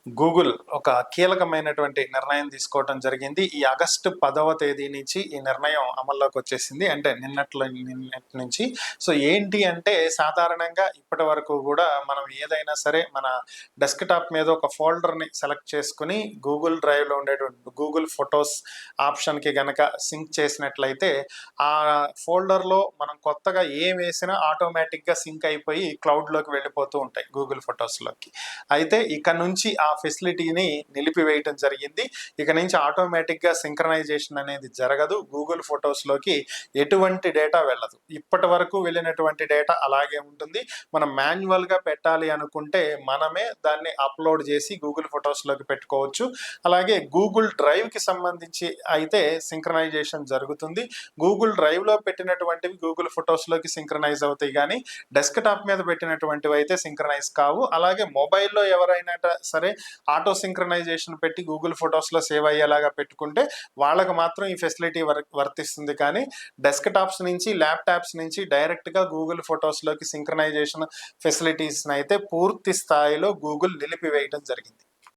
Google ఒక కీలకమైనటువంటి నిర్ణయం తీసుకోవటం జరిగింది. ఈ ఆగస్టు 10వ తేదీ నుంచి ఈ నిర్ణయం అమల్లోకి వచ్చేసింది. అంటే నిన్నటి నుంచి. సో ఏంటి అంటే సాధారణంగా ఇప్పటి వరకు కూడా మనం ఏదైనా సరే మన డెస్క్‌టాప్ మీద ఒక ఫోల్డర్‌ని సెలెక్ట్ చేసుకొని గూగుల్ డ్రైవ్‌లో ఉండేటువంటి గూగుల్ ఫోటోస్ ఆప్షన్‌కి గనక సింక్ చేసినట్లయితే ఆ ఫోల్డర్‌లో మనం కొత్తగా ఏమేసినా ఆటోమేటిక్‌గా సింక్ అయిపోయి క్లౌడ్‌లోకి వెళ్ళిపోతూ ఉంటాయి గూగుల్ ఫోటోస్‌లోకి. అయితే ఇక నుంచి ఆ ఫెసిలిటీని నిలిపివేయటం జరిగింది. ఇక నుంచి ఆటోమేటిక్‌గా సింక్రనైజేషన్ అనేది జరగదు. గూగుల్ ఫోటోస్‌లోకి ఎటువంటి డేటా వెళ్ళదు. ఇప్పటి వరకు వెళ్ళినటువంటి డేటా అలాగే ఉంటుంది. మనం మాన్యువల్‌గా పెట్టాలి అనుకుంటే మనమే దాన్ని అప్‌లోడ్ చేసి గూగుల్ ఫోటోస్‌లోకి పెట్టుకోవచ్చు. అలాగే గూగుల్ డ్రైవ్‌కి సంబంధించి అయితే సింక్రనైజేషన్ జరుగుతుంది. గూగుల్ డ్రైవ్‌లో పెట్టినటువంటివి గూగుల్ ఫోటోస్‌లోకి సింక్రనైజ్ అవుతాయి గానీ డెస్క్‌టాప్ మీద పెట్టినటువంటివి అయితే సింక్రనైజ్ కావు. అలాగే మొబైల్‌లో ఎవరైనా సరే ఆటో సింక్రనైజేషన్ పెట్టి గూగుల్ ఫొటోస్‌లో సేవ్ అయ్యేలాగా పెట్టుకుంటే వాళ్ళకి మాత్రం ఈ ఫెసిలిటీ వర్తిస్తుంది. కానీ డెస్క్‌టాప్స్ నుంచి, ల్యాప్‌టాప్స్ నుంచి డైరెక్ట్‌గా గూగుల్ ఫోటోస్‌లోకి సింక్రనైజేషన్ ఫెసిలిటీస్‌ని అయితే పూర్తి స్థాయిలో గూగుల్ నిలిపివేయడం జరిగింది.